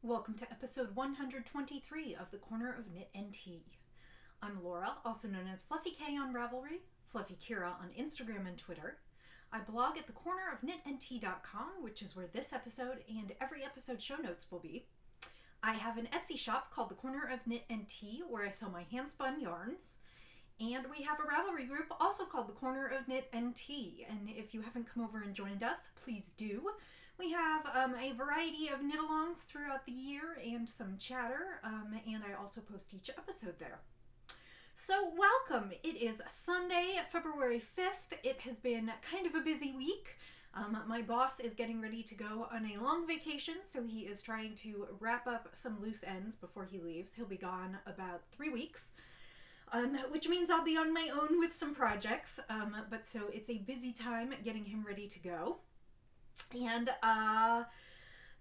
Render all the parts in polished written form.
Welcome to episode 123 of The Corner of Knit and Tea. I'm Laura, also known as Fluffy K on Ravelry, Fluffy Kira on Instagram and Twitter. I blog at thecornerofknitandtea.com, which is where this episode and every episode show notes will be. I have an Etsy shop called The Corner of Knit and Tea, where I sell my hand-spun yarns. And we have a Ravelry group also called The Corner of Knit and Tea. And if you haven't come over and joined us, please do. We have a variety of knit-alongs throughout the year and some chatter, and I also post each episode there. So welcome! It is Sunday, February 5th. It has been kind of a busy week. My boss is getting ready to go on a long vacation, so he is trying to wrap up some loose ends before he leaves. He'll be gone about 3 weeks. Which means I'll be on my own with some projects, but so it's a busy time getting him ready to go. And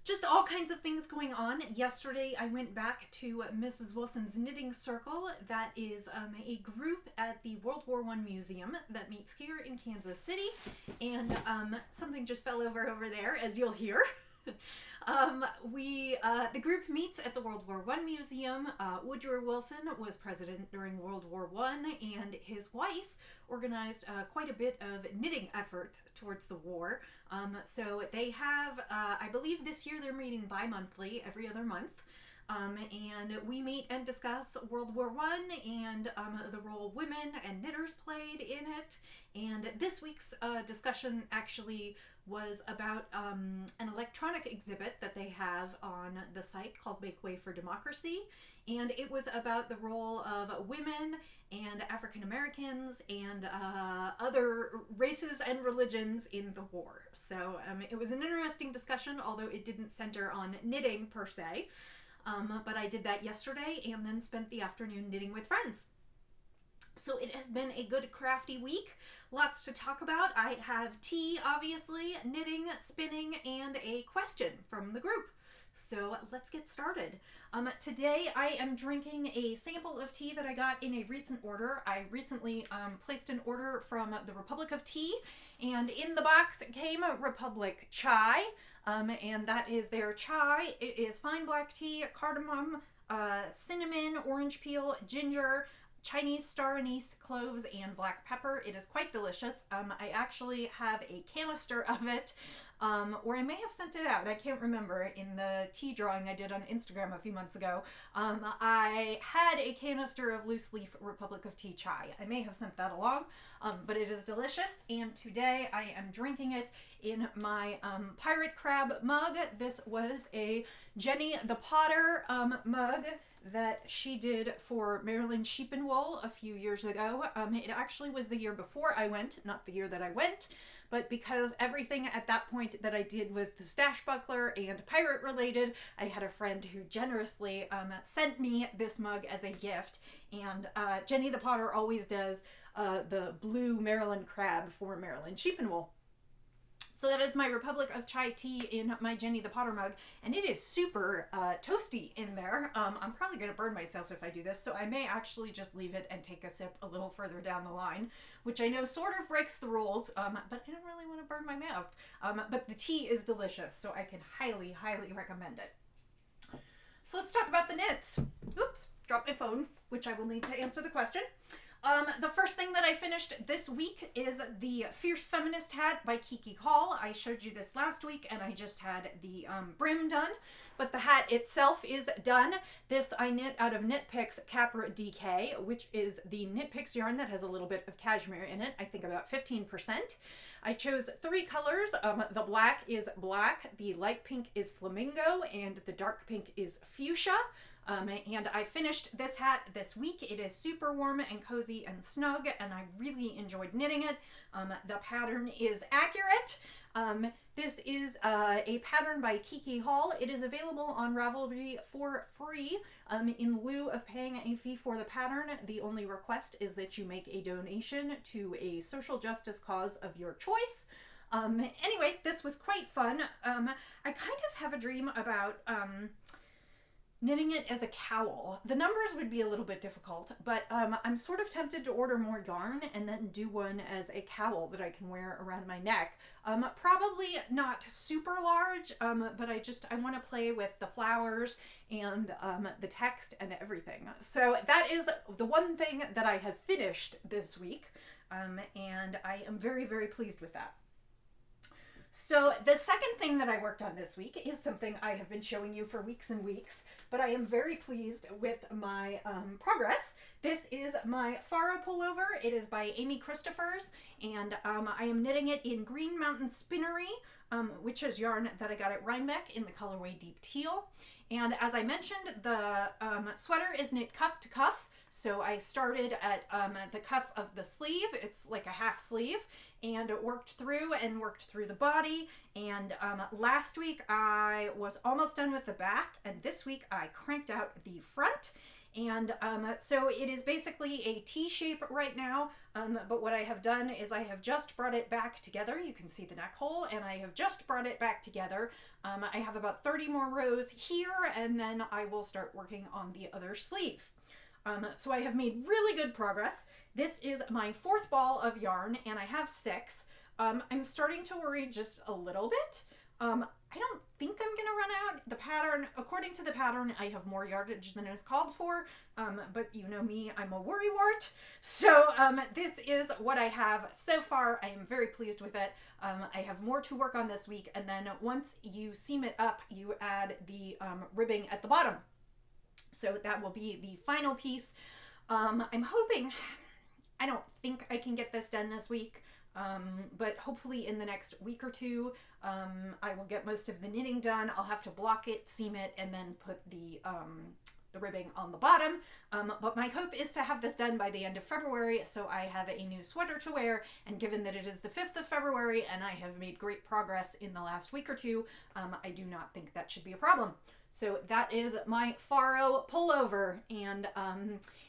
just all kinds of things going on. Yesterday I went back to Mrs. Wilson's Knitting Circle. That is a group at the World War I Museum that meets here in Kansas City, and something just fell over there, as you'll hear. The group meets at the World War I Museum. Woodrow Wilson was president during World War I, and his wife organized quite a bit of knitting effort towards the war. So they have, I believe this year they're meeting bi-monthly, every other month. And we meet and discuss World War I and the role women and knitters played in it. And this week's discussion actually was about an electronic exhibit that they have on the site called Make Way for Democracy. And it was about the role of women and African Americans and other races and religions in the war. So it was an interesting discussion, although it didn't center on knitting per se. But I did that yesterday and then spent the afternoon knitting with friends. So it has been a good crafty week. Lots to talk about. I have tea, obviously, knitting, spinning, and a question from the group. So let's get started. Today I am drinking a sample of tea that I got in a recent order. I recently placed an order from the Republic of Tea, and in the box came a Republic Chai. And that is their chai. It is fine black tea, cardamom, cinnamon, orange peel, ginger, Chinese star anise, cloves, and black pepper. It is quite delicious. I actually have a canister of it, or I may have sent it out. I can't remember. In the tea drawing I did on Instagram a few months ago, I had a canister of loose leaf Republic of Tea chai. I may have sent that along, but it is delicious, and today I am drinking it in my pirate crab mug. This was a Jenny the Potter mug that she did for Maryland Sheep and Wool a few years ago. It actually was the year before I went, not the year that I went, but because everything at that point that I did was the stash buckler and pirate related, I had a friend who generously sent me this mug as a gift, and Jenny the Potter always does the blue Maryland crab for Maryland Sheep and Wool. So that is my Republic of Chai tea in my Jenny the Potter mug, and it is super toasty in there. I'm probably going to burn myself if I do this, so I may actually just leave it and take a sip a little further down the line, which I know sort of breaks the rules, but I don't really want to burn my mouth. But the tea is delicious, so I can highly, highly recommend it. So let's talk about the knits. Oops, dropped my phone, which I will need to answer the question. The first thing that I finished this week is the Fierce Feminist hat by Kiki Hall. I showed you this last week, and I just had the brim done, but the hat itself is done. This I knit out of Knit Picks Capra DK, which is the Knit Picks yarn that has a little bit of cashmere in it, I think about 15%. I chose 3 colors. The black is black, the light pink is flamingo, and the dark pink is fuchsia. And I finished this hat this week. It is super warm and cozy and snug, and I really enjoyed knitting it. The pattern is accurate. This is a pattern by Kiki Hall. It is available on Ravelry for free in lieu of paying a fee for the pattern. The only request is that you make a donation to a social justice cause of your choice. Anyway, this was quite fun. I kind of have a dream about knitting it as a cowl. The numbers would be a little bit difficult, but I'm sort of tempted to order more yarn and then do one as a cowl that I can wear around my neck. Probably not super large, but I want to play with the flowers and the text and everything. So that is the one thing that I have finished this week, and I am very, very pleased with that. So the second thing that I worked on this week is something I have been showing you for weeks and weeks, but I am very pleased with my progress. This is my Faro pullover. It is by Amy Christophers, and I am knitting it in Green Mountain Spinnery, which is yarn that I got at Rhinebeck in the colorway Deep Teal. And as I mentioned, the sweater is knit cuff to cuff. So I started at the cuff of the sleeve. It's like a half sleeve, and worked through the body. And last week I was almost done with the back, and this week I cranked out the front. And so it is basically a T shape right now, but what I have done is I have just brought it back together. You can see the neck hole, and I have just brought it back together. I have about 30 more rows here, and then I will start working on the other sleeve. So I have made really good progress. This is my fourth ball of yarn, and I have 6. I'm starting to worry just a little bit. I don't think I'm gonna run out. The pattern, according to the pattern, I have more yardage than is called for, but you know me, I'm a worrywart. So this is what I have so far. I am very pleased with it. I have more to work on this week, and then once you seam it up, you add the ribbing at the bottom. So that will be the final piece. I'm hoping, I don't think I can get this done this week, but hopefully in the next week or two, I will get most of the knitting done. I'll have to block it, seam it, and then put the ribbing on the bottom. But my hope is to have this done by the end of February, so I have a new sweater to wear, and given that it is the 5th of February and I have made great progress in the last week or two, I do not think that should be a problem. So that is my Faro pullover, and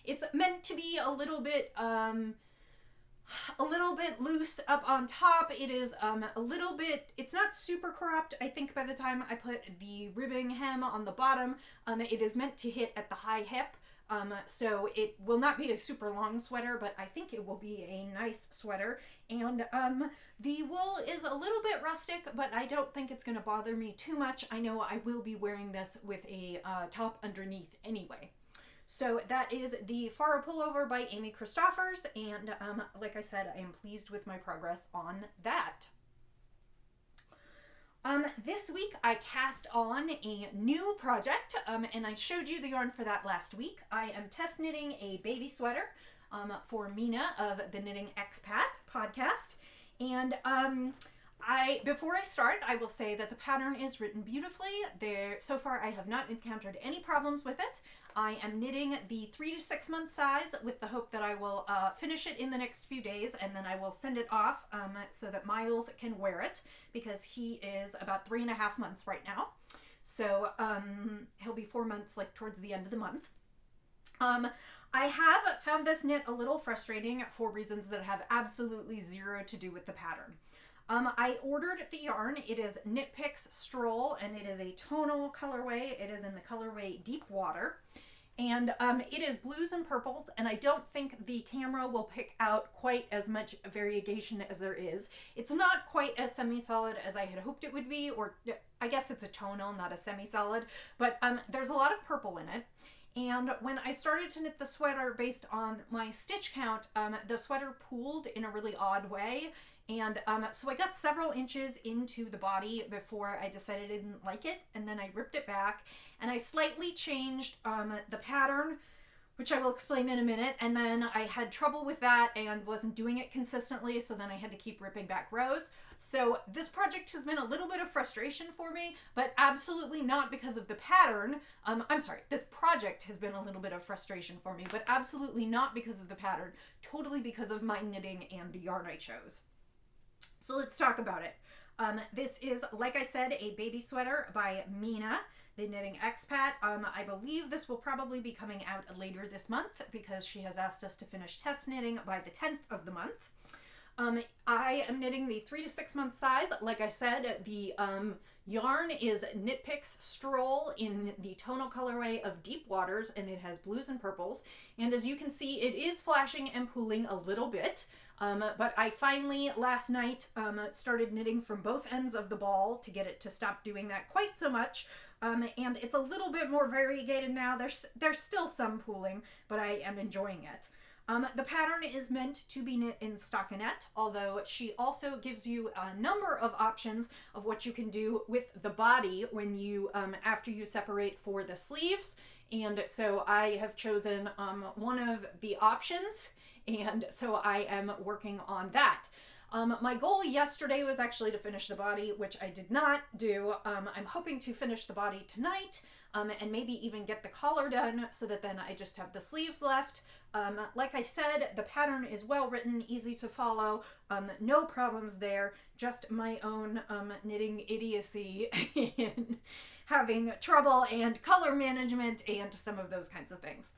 it's meant to be a little bit loose up on top. It is a little bit, it's not super cropped. I think by the time I put the ribbing hem on the bottom, it is meant to hit at the high hip. So it will not be a super long sweater, but I think it will be a nice sweater. And the wool is a little bit rustic, but I don't think it's going to bother me too much. I know I will be wearing this with a top underneath anyway. So that is the Faro pullover by Amy Christophers, and like I said, I am pleased with my progress on that. This week I cast on a new project, and I showed you the yarn for that last week. I am test knitting a baby sweater for Mina of the Knitting Expat podcast, and before I start, I will say that the pattern is written beautifully. So far I have not encountered any problems with it. I am knitting the 3 to 6 month size with the hope that I will finish it in the next few days, and then I will send it off so that Miles can wear it, because he is about 3.5 months right now. So he'll be 4 months like towards the end of the month. I have found this knit a little frustrating for reasons that have absolutely zero to do with the pattern. I ordered the yarn. It is Knit Picks Stroll, and it is a tonal colorway. It is in the colorway Deep Water, and it is blues and purples, and I don't think the camera will pick out quite as much variegation as there is. It's not quite as semi-solid as I had hoped it would be, or I guess it's a tonal, not a semi-solid, but there's a lot of purple in it. And when I started to knit the sweater based on my stitch count, the sweater pooled in a really odd way. And so I got several inches into the body before I decided I didn't like it, and then I ripped it back, and I slightly changed the pattern, which I will explain in a minute, and then I had trouble with that and wasn't doing it consistently, so then I had to keep ripping back rows. So this project has been a little bit of frustration for me, but absolutely not because of the pattern. I'm sorry, this project has been a little bit of frustration for me, but absolutely not because of the pattern, totally because of my knitting and the yarn I chose. So let's talk about it. This is, like I said, a baby sweater by Mina, the Knitting Expat. I believe this will probably be coming out later this month because she has asked us to finish test knitting by the 10th of the month. I am knitting the 3 to 6 month size. Like I said, the yarn is Knit Picks Stroll in the tonal colorway of Deep Waters, and it has blues and purples. And as you can see, it is flashing and pooling a little bit. But I finally, last night, started knitting from both ends of the ball to get it to stop doing that quite so much. And it's a little bit more variegated now. There's still some pooling, but I am enjoying it. The pattern is meant to be knit in stockinette, although she also gives you a number of options of what you can do with the body when you, after you separate for the sleeves. And so I have chosen one of the options, and so I am working on that. My goal yesterday was actually to finish the body, which I did not do. I'm hoping to finish the body tonight, and maybe even get the collar done so that then I just have the sleeves left. Like I said, the pattern is well written, easy to follow, no problems there, just my own knitting idiocy in having trouble and color management and some of those kinds of things.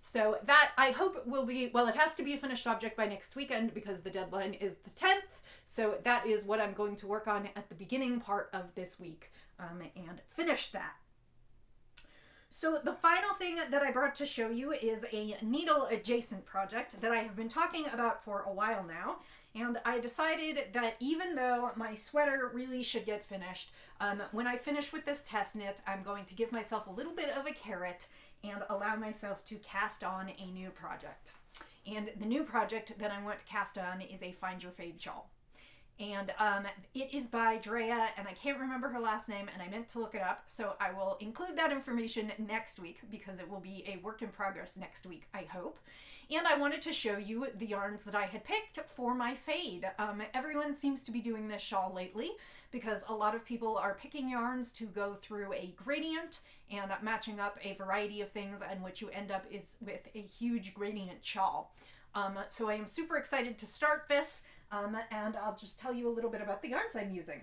So that, I hope, will be, well, it has to be a finished object by next weekend because the deadline is the 10th. So that is what I'm going to work on at the beginning part of this week and finish that. So the final thing that I brought to show you is a needle adjacent project that I have been talking about for a while now. And I decided that even though my sweater really should get finished, when I finish with this test knit, I'm going to give myself a little bit of a carrot and allow myself to cast on a new project. And the new project that I want to cast on is a Find Your Fade shawl. And it is by Drea, and I can't remember her last name, and I meant to look it up, so I will include that information next week because it will be a work in progress next week, I hope. And I wanted to show you the yarns that I had picked for my fade. Everyone seems to be doing this shawl lately because a lot of people are picking yarns to go through a gradient and matching up a variety of things, and what you end up is with a huge gradient shawl. So I am super excited to start this. And I'll just tell you a little bit about the yarns I'm using.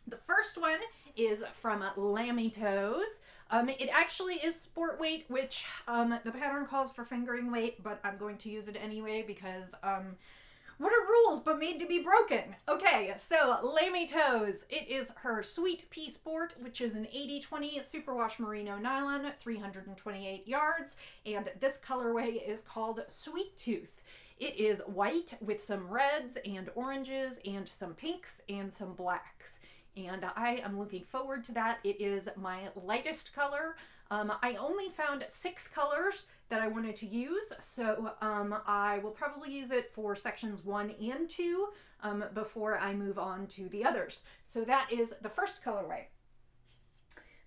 The first one is from Lammy Toes. It actually is sport weight, which the pattern calls for fingering weight, but I'm going to use it anyway because what are rules but made to be broken? Okay, so Lammy Toes. It is her Sweet Pea Sport, which is an 80/20 superwash merino nylon, 328 yards, and this colorway is called Sweet Tooth. It is white with some reds and oranges and some pinks and some blacks. And I am looking forward to that. It is my lightest color. I only found 6 colors that I wanted to use, so I will probably use it for sections 1 and 2 before I move on to the others. So that is the first colorway.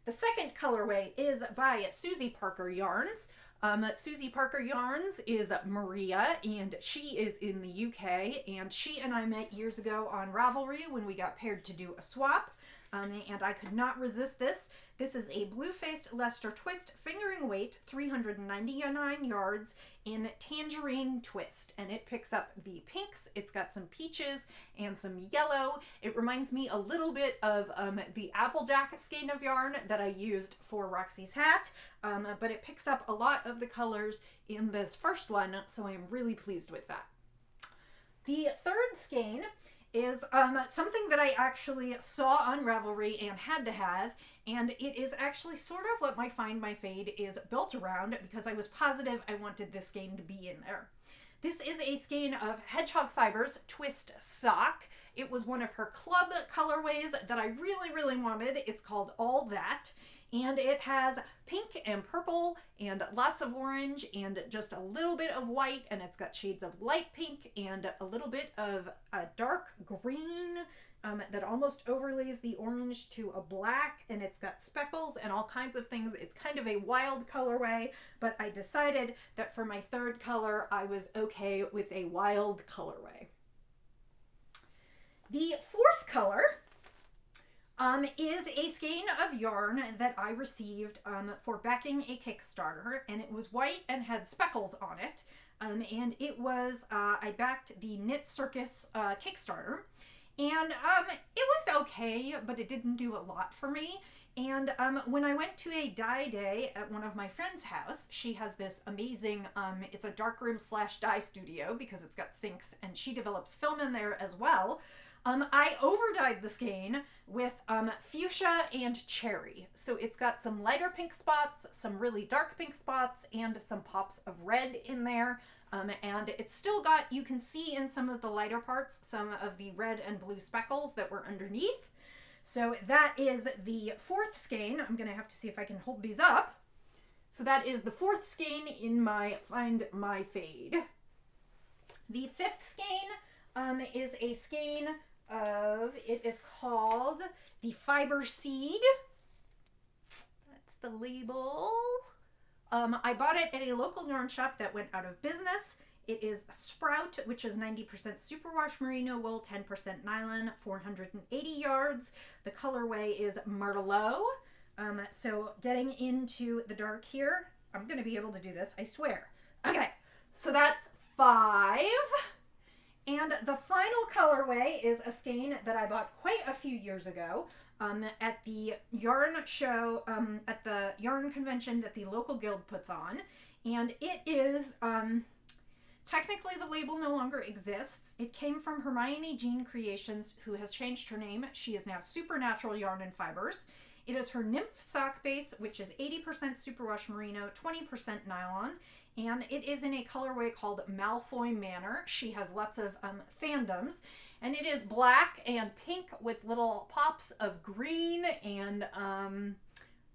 The second colorway is by Susie Parker Yarns. Susie Parker Yarns is Maria, and she is in the UK, and she and I met years ago on Ravelry when we got paired to do a swap, and I could not resist this. This is a blue-faced Leicester twist, fingering weight, 399 yards in tangerine twist, and it picks up the pinks. It's got some peaches and some yellow. It reminds me a little bit of the Applejack skein of yarn that I used for Roxy's hat, but it picks up a lot of the colors in this first one, so I am really pleased with that. The third skein is something that I actually saw on Ravelry and had to have, and it is actually sort of what my Find My Fade is built around because I was positive I wanted this skein to be in there. This is a skein of Hedgehog Fibers Twist Sock. It was one of her club colorways that I really, really wanted. It's called All That. And it has pink and purple and lots of orange and just a little bit of white, and it's got shades of light pink and a little bit of a dark green that almost overlays the orange to a black, and it's got speckles and all kinds of things. It's kind of a wild colorway, but I decided that for my third color I was okay with a wild colorway. The fourth color is a skein of yarn that I received for backing a Kickstarter, and it was white and had speckles on it, and it was, I backed the Knit Circus Kickstarter, and it was okay, but it didn't do a lot for me. And when I went to a dye day at one of my friend's house, she has this amazing, it's a darkroom / dye studio because it's got sinks, and she develops film in there as well. I overdyed the skein with fuchsia and cherry. So it's got some lighter pink spots, some really dark pink spots, and some pops of red in there. And it's still got, you can see in some of the lighter parts, some of the red and blue speckles that were underneath. So that is the 4th skein. I'm going to have to see if I can hold these up. So that is the 4th skein in my Find My Fade. The 5th skein is a skein of, it is called the Fiber Seed. That's the label. I bought it at a local yarn shop that went out of business. It is Sprout, which is 90% superwash merino wool, 10% nylon, 480 yards. The colorway is Martelot. So getting into the dark here, I'm going to be able to do this, I swear. Okay, so that's 5. And the final colorway is a skein that I bought quite a few years ago at the yarn show, at the yarn convention that the local guild puts on. And it is... technically, the label no longer exists. It came from Hermione Jean Creations, who has changed her name. She is now Supernatural Yarn and Fibers. It is her Nymph sock base, which is 80% superwash merino, 20% nylon, and it is in a colorway called Malfoy Manor. She has lots of fandoms, and it is black and pink with little pops of green, and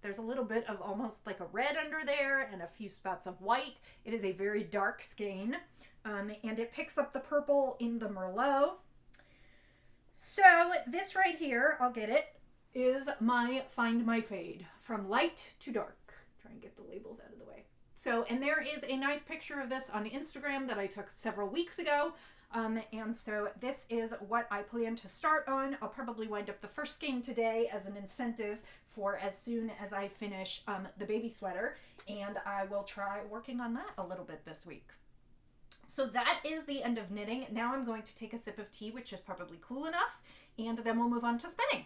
there's a little bit of almost like a red under there and a few spots of white. It is a very dark skein. And it picks up the purple in the Merlot. So this right here, I'll get it, is my Find My Fade, from light to dark. Try and get the labels out of the way. So, and there is a nice picture of this on Instagram that I took several weeks ago. And so this is what I plan to start on. I'll probably wind up the first skein today as an incentive for as soon as I finish the baby sweater. And I will try working on that a little bit this week. So that is the end of knitting. Now I'm going to take a sip of tea, which is probably cool enough, and then we'll move on to spinning.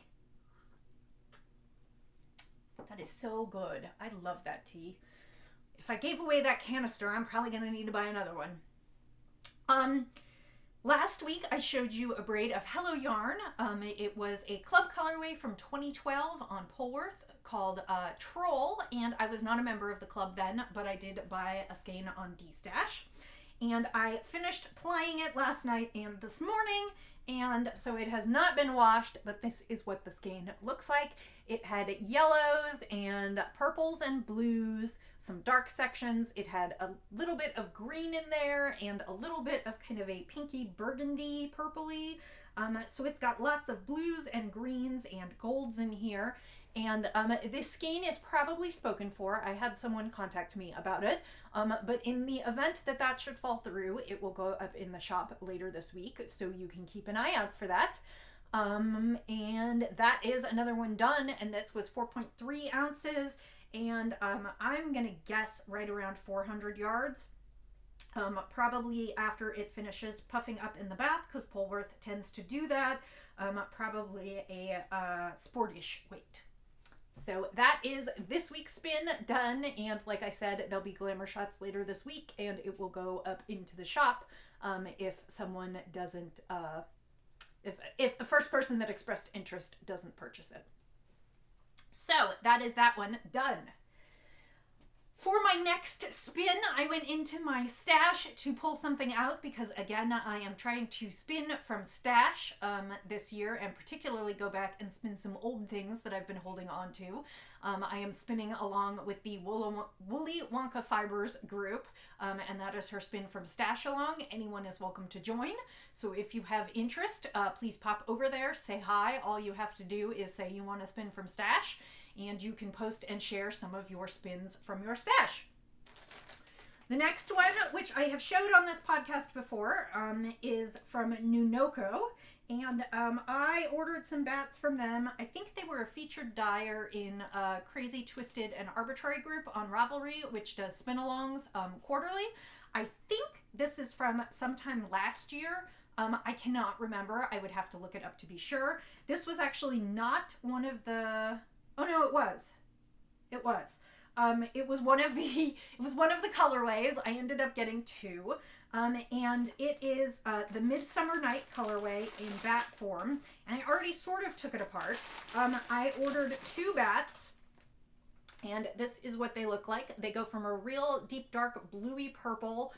That is so good. I love that tea. If I gave away that canister, I'm probably going to need to buy another one. Last week I showed you a braid of Hello Yarn. It was a club colorway from 2012 on Polworth called Troll, and I was not a member of the club then, but I did buy a skein on D-Stash. And I finished plying it last night and this morning, and so it has not been washed, but this is what the skein looks like. It had yellows and purples and blues, some dark sections. It had a little bit of green in there and a little bit of kind of a pinky burgundy purpley. So it's got lots of blues and greens and golds in here. And this skein is probably spoken for. I had someone contact me about it, but in the event that that should fall through, it will go up in the shop later this week, so you can keep an eye out for that. And that is another one done, and this was 4.3 ounces, and I'm gonna guess right around 400 yards. Probably after it finishes puffing up in the bath, because Polworth tends to do that, probably a sportish weight. So that is this week's spin done, and like I said, there'll be glamour shots later this week, and it will go up into the shop if someone doesn't, if the first person that expressed interest doesn't purchase it. So that is that one done. For my next spin, I went into my stash to pull something out because, again, I am trying to spin from stash this year, and particularly go back and spin some old things that I've been holding on to. I am spinning along with the Woolly Wonka Fibers group, and that is her spin from stash along. Anyone is welcome to join. So if you have interest, please pop over there, say hi. All you have to do is say you want to spin from stash, and you can post and share some of your spins from your stash. The next one, which I have showed on this podcast before, is from Nunoko, and I ordered some bats from them. I think they were a featured dyer in Crazy Twisted and Arbitrary group on Ravelry, which does spin-alongs quarterly. I think this is from sometime last year. I cannot remember. I would have to look it up to be sure. This was actually not one of the... Oh no, it was. It was. It was one of the colorways. I ended up getting two. And it is the Midsummer Night colorway in bat form. And I already sort of took it apart. I ordered two bats. And this is what they look like. They go from a real deep, dark, bluey purple,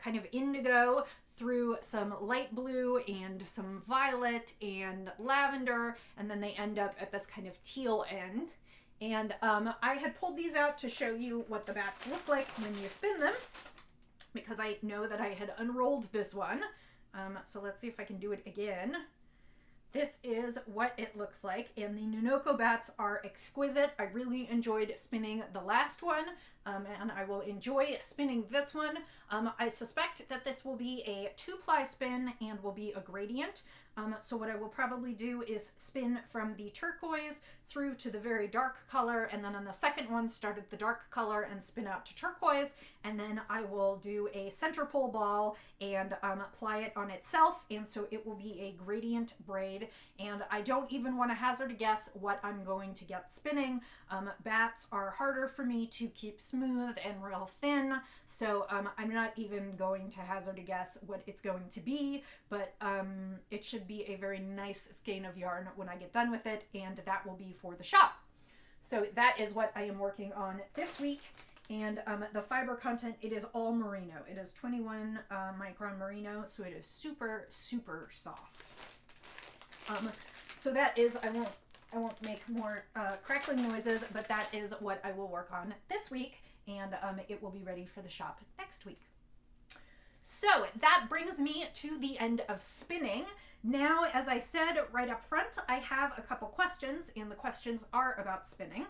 kind of indigo, through some light blue and some violet and lavender. And then they end up at this kind of teal end. And I had pulled these out to show you what the bats look like when you spin them, because I know that I had unrolled this one. So let's see if I can do it again. This is what it looks like, and the Nunoko bats are exquisite. I really enjoyed spinning the last one, and I will enjoy spinning this one. I suspect that this will be a 2-ply spin and will be a gradient. So what I will probably do is spin from the turquoise through to the very dark color, and then on the second one start at the dark color and spin out to turquoise, and then I will do a center pole ball and apply it on itself, and so it will be a gradient braid. And I don't even want to hazard a guess what I'm going to get spinning. Bats are harder for me to keep smooth and real thin, so I'm not even going to hazard a guess what it's going to be, but it should be a very nice skein of yarn when I get done with it, and that will be for the shop. So that is what I am working on this week. And the fiber content, it is all merino. It is 21 micron merino, so it is super, super soft. So that is, I won't make more crackling noises, but that is what I will work on this week, and it will be ready for the shop next week. So that brings me to the end of spinning. Now, as I said right up front, I have a couple questions, and the questions are about spinning.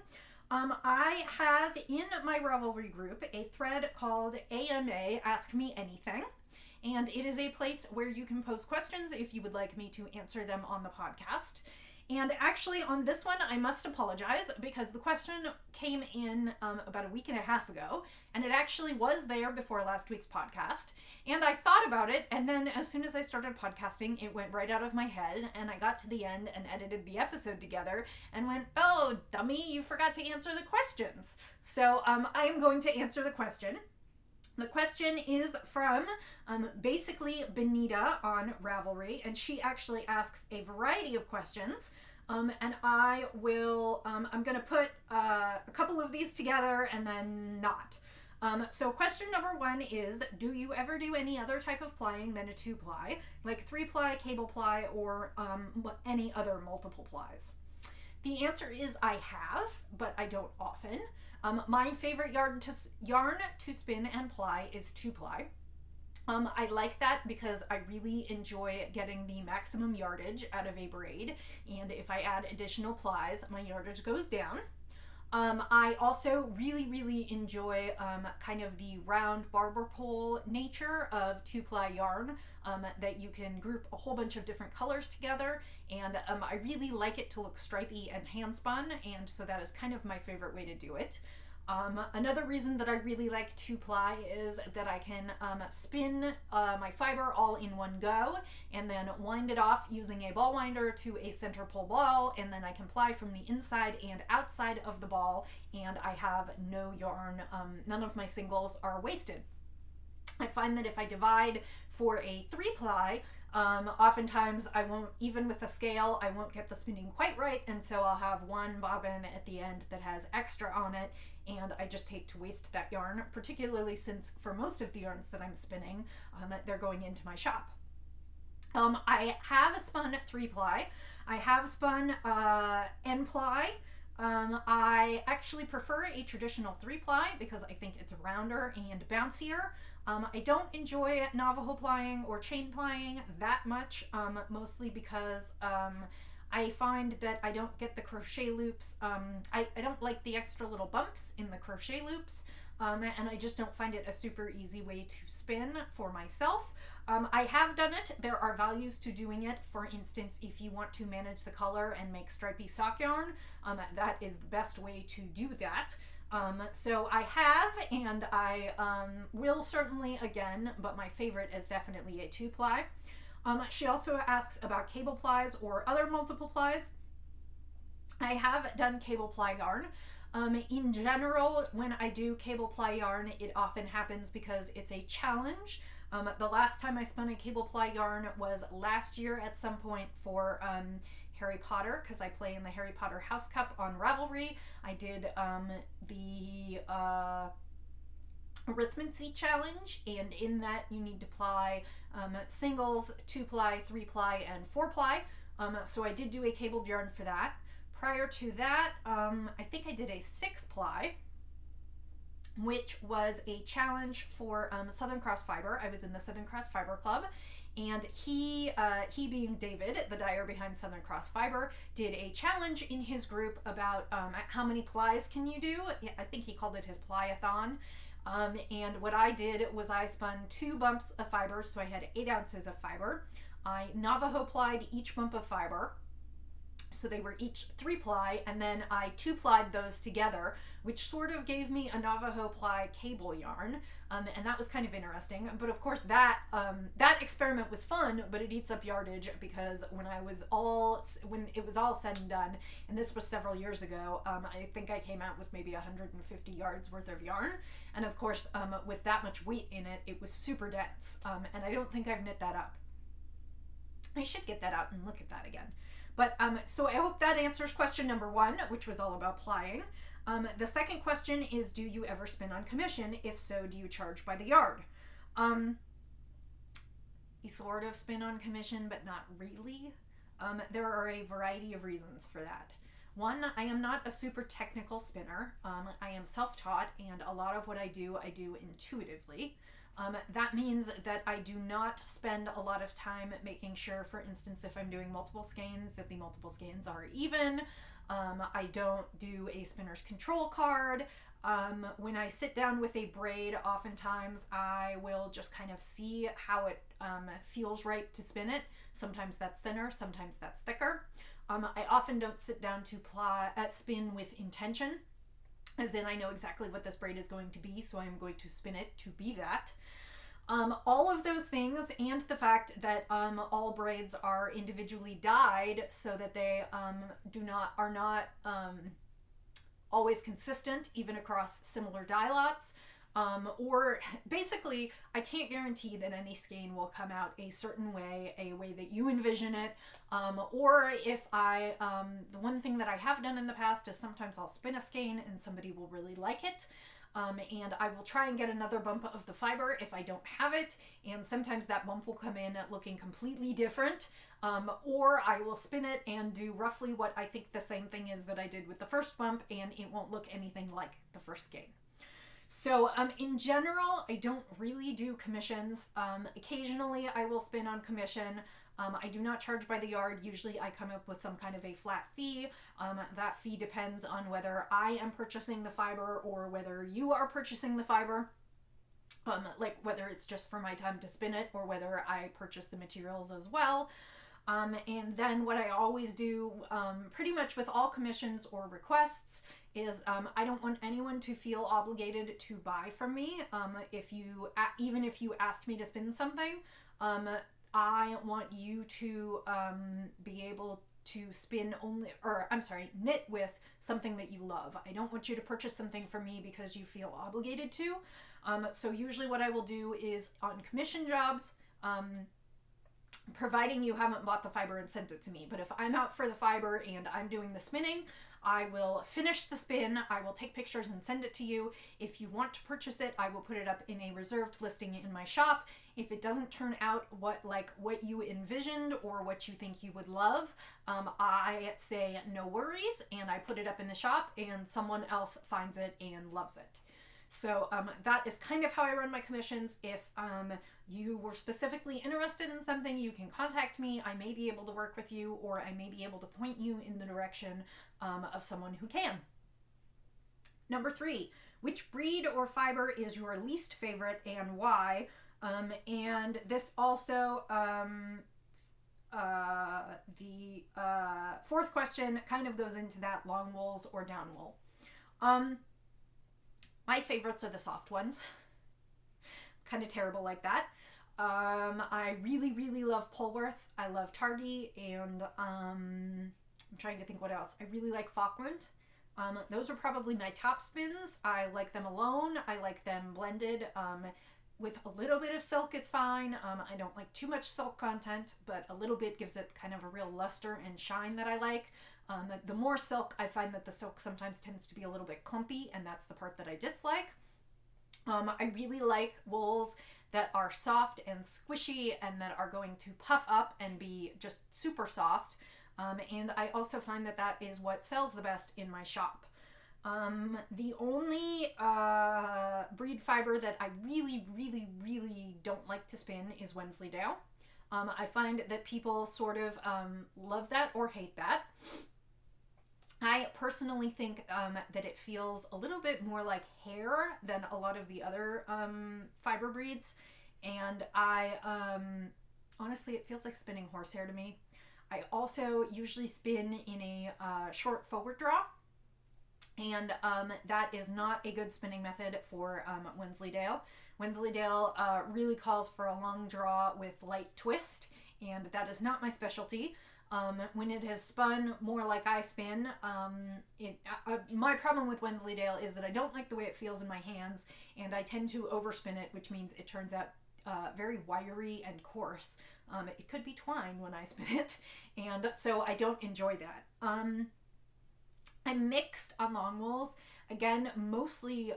I have in my Ravelry group a thread called AMA Ask Me Anything, and it is a place where you can post questions if you would like me to answer them on the podcast. And actually on this one, I must apologize because the question came in about a week and a half ago, and it actually was there before last week's podcast. And I thought about it, and then as soon as I started podcasting, it went right out of my head, and I got to the end and edited the episode together and went, oh, dummy, you forgot to answer the questions. So I am going to answer the question. The question is from basically Benita on Ravelry, and she actually asks a variety of questions. And I will, I'm going to put a couple of these together and then not. So question number 1 is, do you ever do any other type of plying than a 2-ply, like 3-ply, cable ply, or any other multiple plies? The answer is I have, but I don't often. My favorite yarn to spin and ply is 2-ply. I like that because I really enjoy getting the maximum yardage out of a braid, and if I add additional plies, my yardage goes down. I also really enjoy kind of the round barber pole nature of 2-ply yarn, that you can group a whole bunch of different colors together, and I really like it to look stripy and hand spun, and so that is kind of my favorite way to do it. Another reason that I really like 2-ply is that I can spin my fiber all in one go and then wind it off using a ball winder to a center pole ball, and then I can ply from the inside and outside of the ball, and I have no yarn. None of my singles are wasted. I find that if I divide for a 3-ply, oftentimes I won't, even with a scale, I won't get the spinning quite right, and so I'll have one bobbin at the end that has extra on it, and I just hate to waste that yarn, particularly since for most of the yarns that I'm spinning, they're going into my shop. I have spun 3-ply. I have spun N-ply. I actually prefer a traditional 3-ply because I think it's rounder and bouncier. I don't enjoy Navajo plying or chain plying that much, mostly because I find that I don't get the crochet loops. I don't like the extra little bumps in the crochet loops, and I just don't find it a super easy way to spin for myself. I have done it. There are values to doing it. For instance, if you want to manage the color and make stripy sock yarn, that is the best way to do that. So I have, and I will certainly again, but my favorite is definitely a 2-ply. She also asks about cable plies or other multiple plies. I have done cable ply yarn. In general, when I do cable ply yarn, it often happens because it's a challenge. The last time I spun a cable ply yarn was last year at some point for Harry Potter, because I play in the Harry Potter House Cup on Ravelry. I did the arithmancy challenge, and in that you need to ply singles, 2-ply, 3-ply, and 4-ply. So I did do a cabled yarn for that. Prior to that, I think I did a 6-ply, which was a challenge for Southern Cross Fiber. I was in the Southern Cross Fiber Club, and he being David, the dyer behind Southern Cross Fiber, did a challenge in his group about how many plies can you do. I think he called it his plyathon. And what I did was I spun 2 bumps of fiber, so I had 8 ounces of fiber. I Navajo plied each bump of fiber, so they were each 3-ply, and then I 2-plied those together, which sort of gave me a Navajo ply cable yarn, and that was kind of interesting. But of course that experiment was fun, but it eats up yardage, because when it was all said and done, and this was several years ago, I think I came out with maybe 150 yards worth of yarn, and of course with that much weight in it, it was super dense, and I don't think I've knit that up. I should get that out and look at that again. But so I hope that answers question number 1, which was all about plying. The second question is, do you ever spin on commission? If so, do you charge by the yard? You sort of spin on commission, but not really. There are a variety of reasons for that. One, I am not a super technical spinner. I am self-taught, and a lot of what I do intuitively. That means that I do not spend a lot of time making sure, for instance, if I'm doing multiple skeins, that the multiple skeins are even. I don't do a spinner's control card. When I sit down with a braid, oftentimes I will just kind of see how it feels right to spin it. Sometimes that's thinner, sometimes that's thicker. I often don't sit down to spin with intention, as in I know exactly what this braid is going to be, so I'm going to spin it to be that. All of those things, and the fact that all braids are individually dyed so that they are not always consistent, even across similar dye lots. Or basically, I can't guarantee that any skein will come out a certain way, a way that you envision it. Or if the one thing that I have done in the past is sometimes I'll spin a skein and somebody will really like it. And I will try and get another bump of the fiber if I don't have it, and sometimes that bump will come in looking completely different, or I will spin it and do roughly what I think the same thing is that I did with the first bump, and it won't look anything like the first skein. So in general, I don't really do commissions. Occasionally I will spin on commission. I do not charge by the yard. Usually I come up with some kind of a flat fee. That fee depends on whether I am purchasing the fiber or whether you are purchasing the fiber. Like whether it's just for my time to spin it or whether I purchase the materials as well. And then what I always do, pretty much with all commissions or requests, is I don't want anyone to feel obligated to buy from me. Even if you asked me to spin something, I want you to be able to knit with something that you love. I don't want you to purchase something from me because you feel obligated to. So usually what I will do is on commission jobs, providing you haven't bought the fiber and sent it to me. But if I'm out for the fiber and I'm doing the spinning, I will finish the spin, I will take pictures and send it to you. If you want to purchase it, I will put it up in a reserved listing in my shop. If it doesn't turn out what you envisioned or what you think you would love, I say no worries, and I put it up in the shop and someone else finds it and loves it. So that is kind of how I run my commissions. If you were specifically interested in something, you can contact me. I may be able to work with you, or I may be able to point you in the direction of someone who can. Number 3, which breed or fiber is your least favorite and why? And this also, the fourth question kind of goes into that, long wools or down wool. My favorites are the soft ones. Kind of terrible like that. I really, really love Polworth. I love Tardy, and I'm trying to think what else. I really like Falkland. Those are probably my top spins. I like them alone. I like them blended. With a little bit of silk is fine. I don't like too much silk content, but a little bit gives it kind of a real luster and shine that I like. The more silk, I find that the silk sometimes tends to be a little bit clumpy, and that's the part that I dislike. I really like wools that are soft and squishy and that are going to puff up and be just super soft. And I also find that that is what sells the best in my shop. The only breed fiber that I really, really, really don't like to spin is Wensleydale. I find that people sort of love that or hate that. I personally think that it feels a little bit more like hair than a lot of the other fiber breeds. And I, honestly, it feels like spinning horsehair to me. I also usually spin in a short forward draw. And that is not a good spinning method for Wensleydale. Wensleydale really calls for a long draw with light twist, and that is not my specialty. When it has spun more like I spin, my problem with Wensleydale is that I don't like the way it feels in my hands, and I tend to overspin it, which means it turns out very wiry and coarse. It could be twine when I spin it, and so I don't enjoy that. I'm mixed on long wools. Again, mostly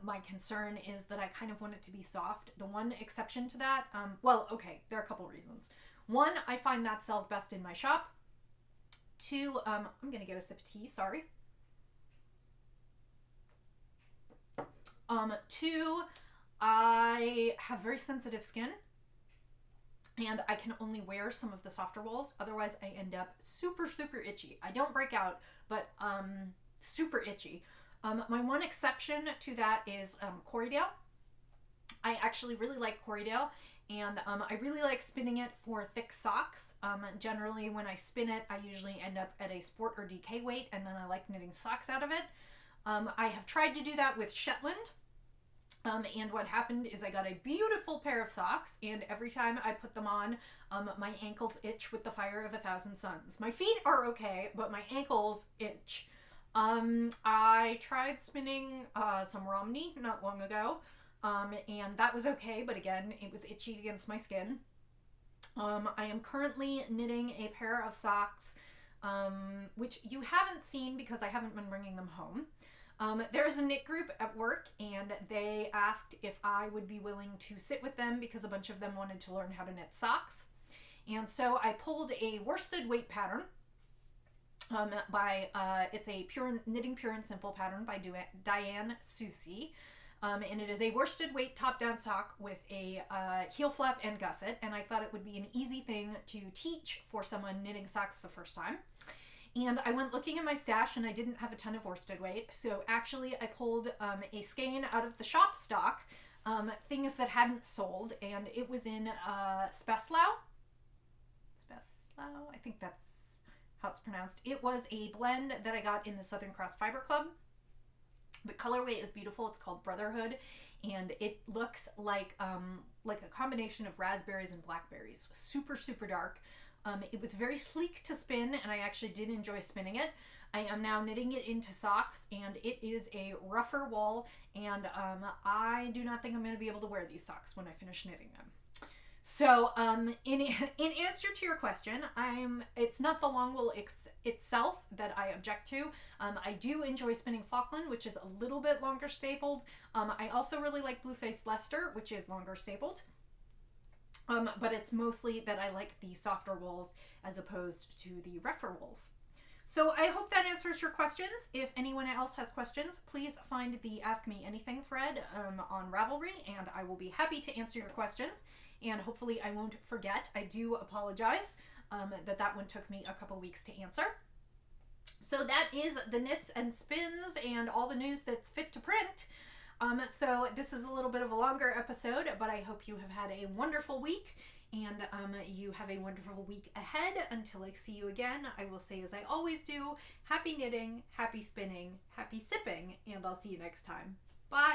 my concern is that I kind of want it to be soft. The one exception to that, well, okay, there are a couple reasons. One, I find that sells best in my shop. Two, I'm going to get a sip of tea, sorry. Two, I have very sensitive skin, and I can only wear some of the softer wools. Otherwise, I end up super, super itchy. I don't break out, but super itchy. My one exception to that is Corriedale. I actually really like Corriedale, and I really like spinning it for thick socks. Generally, when I spin it, I usually end up at a sport or DK weight, and then I like knitting socks out of it. I have tried to do that with Shetland. And what happened is I got a beautiful pair of socks, and every time I put them on, my ankles itch with the fire of 1,000 suns. My feet are okay, but my ankles itch. I tried spinning some Romney not long ago, and that was okay, but again, it was itchy against my skin. I am currently knitting a pair of socks, which you haven't seen because I haven't been bringing them home. There's a knit group at work, and they asked if I would be willing to sit with them because a bunch of them wanted to learn how to knit socks. And so I pulled a worsted weight pattern it's a knitting pure and simple pattern by Diane Susie. And it is a worsted weight top-down sock with a heel flap and gusset, and I thought it would be an easy thing to teach for someone knitting socks the first time. And I went looking in my stash, and I didn't have a ton of worsted weight, so actually I pulled a skein out of the shop stock, things that hadn't sold, and it was in Speslau. I think that's how it's pronounced. It was a blend that I got in the Southern Cross Fiber Club. The colorway is beautiful. It's called Brotherhood, and it looks like a combination of raspberries and blackberries. Super, super dark. It was very sleek to spin, and I actually did enjoy spinning it. I am now knitting it into socks, and it is a rougher wool, and I do not think I'm going to be able to wear these socks when I finish knitting them. So, in answer to your question, it's not the long wool itself that I object to. I do enjoy spinning Falkland, which is a little bit longer stapled. I also really like Blue-Faced Leicester, which is longer stapled. But it's mostly that I like the softer wools as opposed to the rougher wools. So I hope that answers your questions. If anyone else has questions, please find the Ask Me Anything thread on Ravelry, and I will be happy to answer your questions. And hopefully I won't forget. I do apologize that one took me a couple weeks to answer. So that is the knits and spins and all the news that's fit to print. So this is a little bit of a longer episode, but I hope you have had a wonderful week, and you have a wonderful week ahead. Until I see you again, I will say as I always do, happy knitting, happy spinning, happy sipping, and I'll see you next time. Bye!